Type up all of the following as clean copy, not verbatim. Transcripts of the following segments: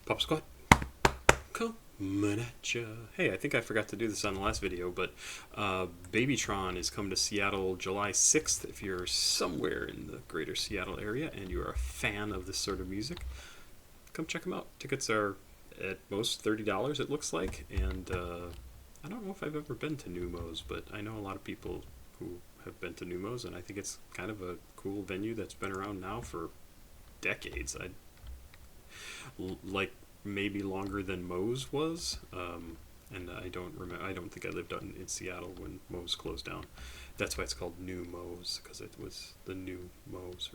Pop Squat, coming at ya. Hey, I think I forgot to do this on the last video, but Babytron is coming to Seattle July 6th. If you're somewhere in the greater Seattle area and you're a fan of this sort of music, come check them out. Tickets are at most $30, it looks like, and I don't know if I've ever been to Numos, but I know a lot of people who have been to Numos, and I think it's kind of a cool venue that's been around now for decades. Like maybe longer than Moe's was, and I don't remember. I don't think I lived in Seattle when Moe's closed down. That's why it's called New Moe's, because it was the new Moe's.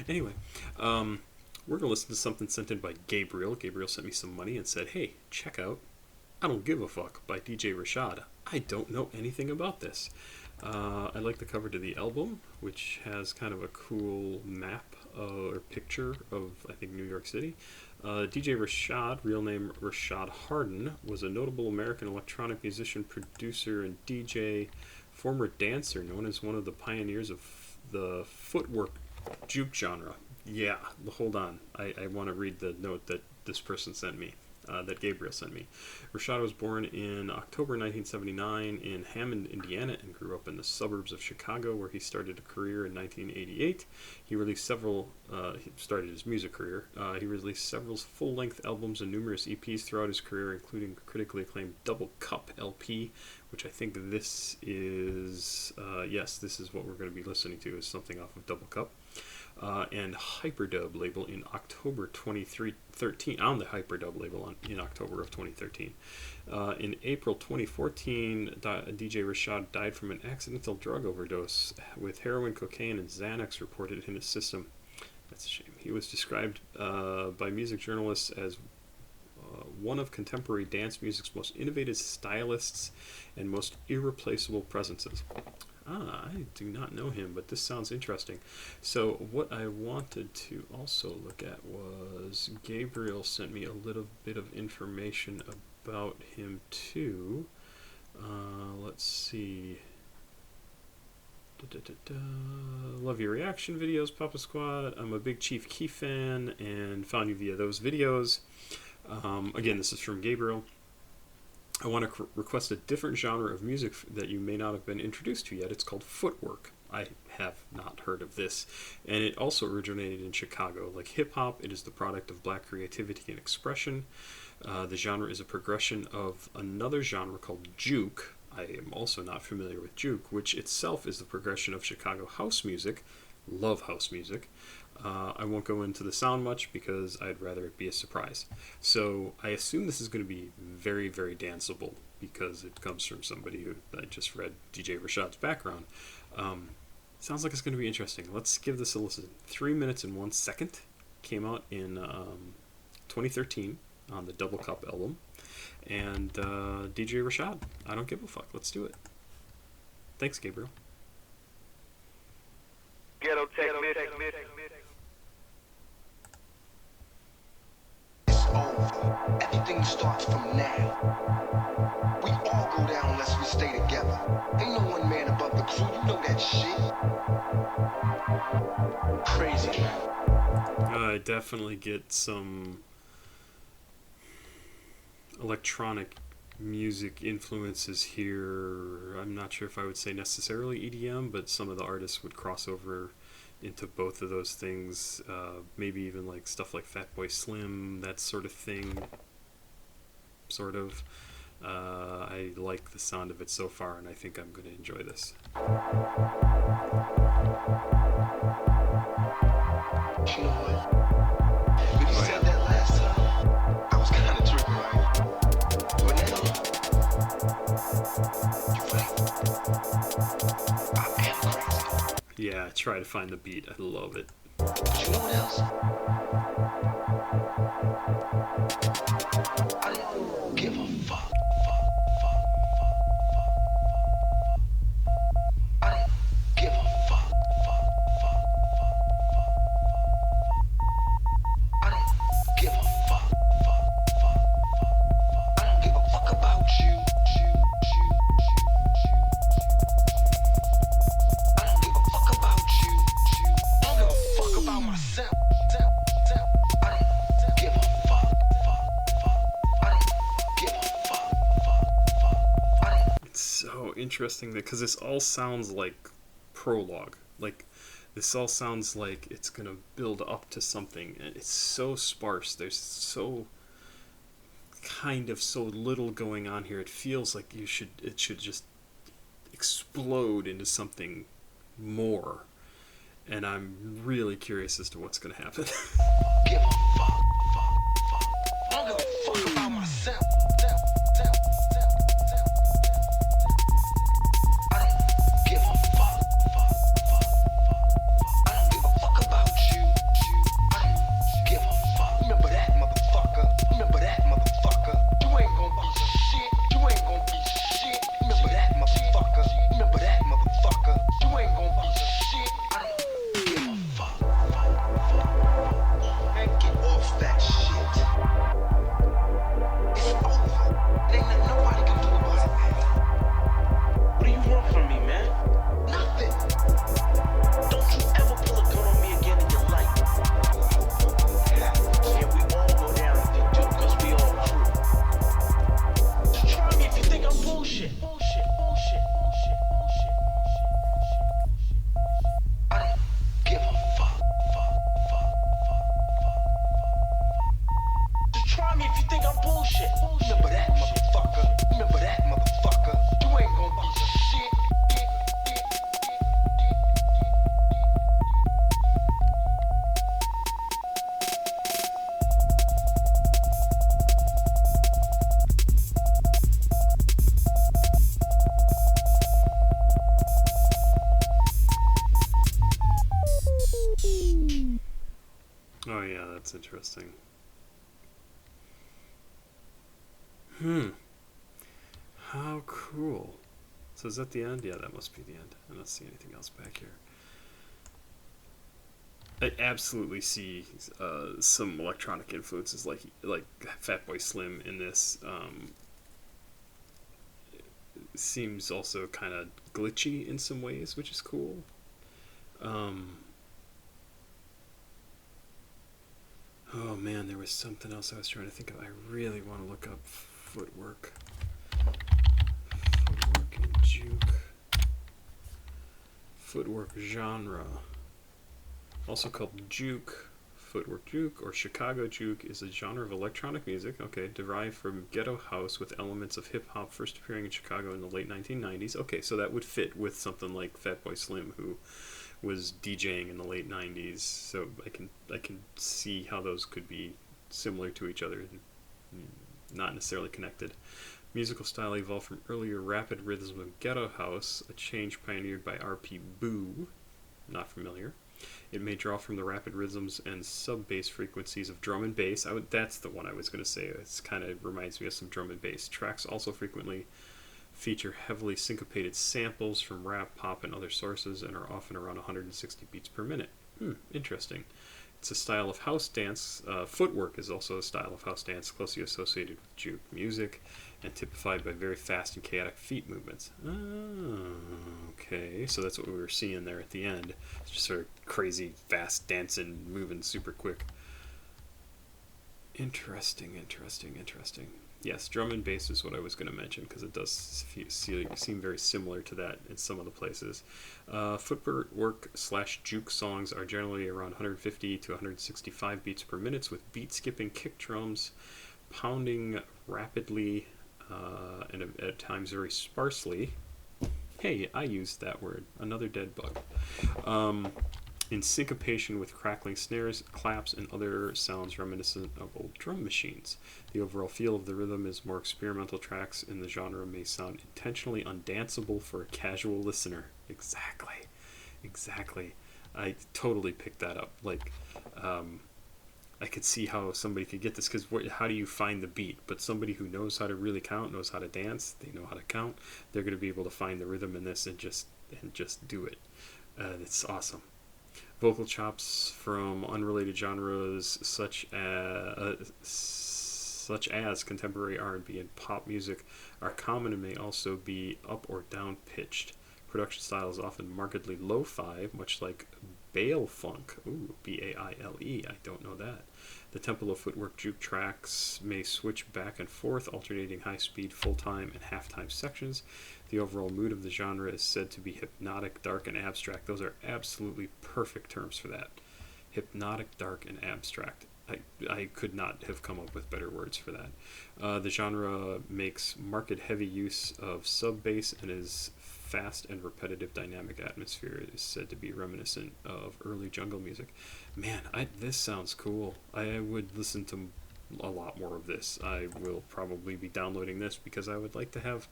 Anyway, we're gonna listen to something sent in by Gabriel. Gabriel sent me some money and said, "Hey, check out I Don't Give a Fuck by DJ Rashad. I don't know anything about this." I like the cover to the album, which has kind of a cool map or picture of, I think, New York City. DJ Rashad, real name Rashad Harden, was a notable American electronic musician, producer, and DJ, former dancer, known as one of the pioneers of the footwork juke genre. Yeah, hold on. I want to read the note that this person sent me. That Gabriel sent me. Rashad was born in October 1979 in Hammond, Indiana, and grew up in the suburbs of Chicago, where he started a career in 1988. He released several. He started his music career. He released several full-length albums and numerous EPs throughout his career, including critically acclaimed Double Cup LP, which I think this is. Yes, this is what we're going to be listening to. Is something off of Double Cup. And Hyperdub label in October 2013, on the Hyperdub label in October of 2013. In April 2014, DJ Rashad died from an accidental drug overdose with heroin, cocaine, and Xanax reported in his system. That's a shame. He was described by music journalists as one of contemporary dance music's most innovative stylists and most irreplaceable presences. I do not know him, but this sounds interesting. So what I wanted to also look at was Gabriel sent me a little bit of information about him too. Let's see. Love your reaction videos, Papa Squad. I'm a big Chief Keef fan and found you via those videos. Again, this is from Gabriel. I want to request a different genre of music that you may not have been introduced to yet. It's called footwork. I have not heard of this. And it also originated in Chicago. Like hip-hop, it is the product of black creativity and expression. The genre is a progression of another genre called juke. I am also not familiar with juke, which itself is the progression of Chicago house music. Love house music. I won't go into the sound much because I'd rather it be a surprise. So I assume this is going to be very, very danceable because it comes from somebody who I just read DJ Rashad's background. Sounds like it's going to be interesting. Let's give this a listen. 3 minutes and 1 second. Came out in 2013 on the Double Cup album. And DJ Rashad, I Don't Give a Fuck. Let's do it. Thanks, Gabriel. Ghetto tech. Everything starts from now. We all go down unless we stay together. Ain't no one man above the crew, you know that shit. Crazy, man. I definitely get some electronic music influences here. I'm not sure if I would say necessarily EDM, but some of the artists would cross over into both of those things, maybe even like stuff like Fatboy Slim, that sort of thing. Sort of. I like the sound of it so far, and I think I'm going to enjoy this. You know what? When you said that last time, I was kind of tripping, right? But now, you're right. I am crazy. Yeah, try to find the beat. I love it. But you know what else? I don't give a fuck. I don't give a fuck. I don't give a fuck. I don't give a fuck about you. I don't give a fuck about you. I don't give a fuck about myself. I don't give a fuck. interesting because this all sounds like prologue. Like, this all sounds like it's gonna build up to something, and it's so sparse. There's so little going on here. It feels like it should just explode into something more. And I'm really curious as to what's gonna happen. Give a fuck. I don't give a fuck about myself. I don't give a fuck. I don't give a fuck about you. I don't give a fuck. Remember that, motherfucker. Remember that, motherfucker. You ain't gonna be shit. You ain't gonna be shit. Remember that, motherfucker. Remember that, motherfucker. You ain't gonna be shit. I don't give a fuck. Man, get off that shit. It's over. It ain't nothing nobody can do about it, man. What do you want from me, man? Nothing. Don't you ever pull a gun on me again in your life. And we all go down if you do, cause we all true. Just try me if you think I'm bullshit. I don't give a fuck. Just try me if you think I'm bullshit. Remember that, motherfucker. Remember that, motherfucker. You ain't gonna be shit. Oh yeah, that's interesting. How cool. So is that the end? Yeah, that must be the end. I don't see anything else back here. I absolutely see some electronic influences, like Fatboy Slim in this. Seems also kind of glitchy in some ways, which is cool. Oh man, there was something else I was trying to think of. I really want to look up footwork. Footwork and juke. Footwork genre. Also called juke. Footwork juke or Chicago juke is a genre of electronic music, derived from ghetto house with elements of hip hop, first appearing in Chicago in the late 1990s. Okay, so that would fit with something like Fatboy Slim, who was DJing in the late 90s. So I can see how those could be similar to each other, not necessarily connected. Musical style evolved from earlier rapid rhythms of ghetto house, a change pioneered by R.P. Boo. Not familiar. It may draw from the rapid rhythms and sub-bass frequencies of drum and bass. That's the one I was going to say. It kind of reminds me of some drum and bass. Tracks also frequently feature heavily syncopated samples from rap, pop, and other sources, and are often around 160 beats per minute. Interesting. It's a style of house dance. Footwork is also a style of house dance closely associated with juke music and typified by very fast and chaotic feet movements. Okay, so that's what we were seeing there at the end. It's just sort of crazy, fast dancing, moving super quick. Interesting. Yes, drum and bass is what I was going to mention, because it does seem very similar to that in some of the places. Footwork / juke songs are generally around 150 to 165 beats per minute, with beat skipping kick drums pounding rapidly and at times very sparsely. Hey, I used that word. Another dead bug. In syncopation with crackling snares, claps, and other sounds reminiscent of old drum machines. The overall feel of the rhythm is more experimental. Tracks in the genre may sound intentionally undanceable for a casual listener. Exactly. I totally picked that up. I could see how somebody could get this, because how do you find the beat? But somebody who knows how to really count, knows how to dance, they know how to count, they're going to be able to find the rhythm in this and just do it. It's awesome. Vocal chops from unrelated genres such as contemporary R&B and pop music are common and may also be up or down pitched. Production style is often markedly lo-fi, much like Bale Funk. Ooh, Baile. I don't know that. The Temple of Footwork juke tracks may switch back and forth, alternating high-speed, full-time, and half-time sections. The overall mood of the genre is said to be hypnotic, dark, and abstract. Those are absolutely perfect terms for that. Hypnotic, dark, and abstract. I could not have come up with better words for that. The genre makes marked heavy use of sub-bass, and his fast and repetitive dynamic atmosphere is said to be reminiscent of early jungle music. Man, this sounds cool. I would listen to a lot more of this. I will probably be downloading this because I would like to have...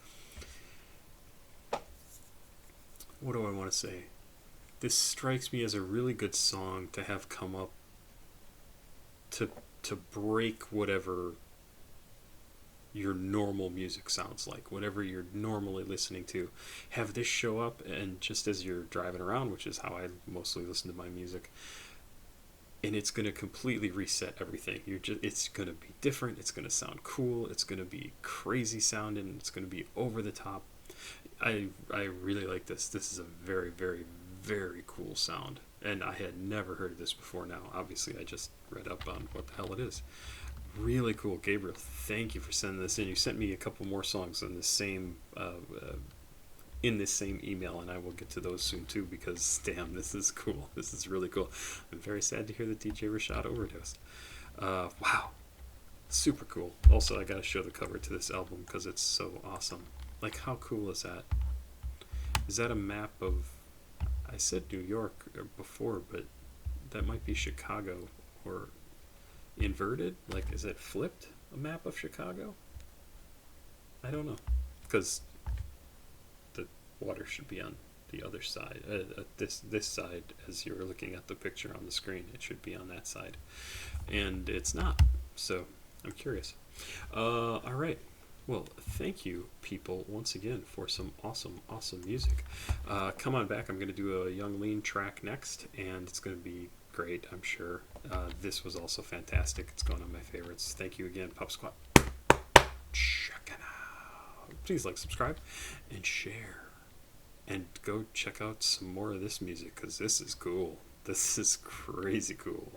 What do I want to say? This strikes me as a really good song to have come up to break whatever your normal music sounds like, whatever you're normally listening to. Have this show up, and just as you're driving around, which is how I mostly listen to my music, and it's going to completely reset everything. It's going to be different, it's going to sound cool, it's going to be crazy sounding, it's going to be over the top. I really like this. This is a very, very, very cool sound, and I had never heard of this before. Now obviously I just read up on what the hell it is. Really cool. Gabriel, thank you for sending this in. You sent me a couple more songs in this same email, and I will get to those soon too, because damn, this is cool. This is really cool. I'm very sad to hear that DJ Rashad overdosed. Wow, super cool. Also, I gotta show the cover to this album because it's so awesome. Like, how cool is that? Is that a map of... I said New York before, but that might be Chicago, or inverted? Like, is it flipped, a map of Chicago? I don't know, because the water should be on the other side, this side. As you're looking at the picture on the screen, it should be on that side, and it's not, so I'm curious. Alright, well, thank you people once again for some awesome music. Come on back, I'm going to do a Young Lean track next, and it's going to be great, I'm sure. This was also fantastic. It's going on my favorites. Thank you again, Pop Squat. Check it out. Please like, subscribe, and share. And go check out some more of this music, because this is cool. This is crazy cool.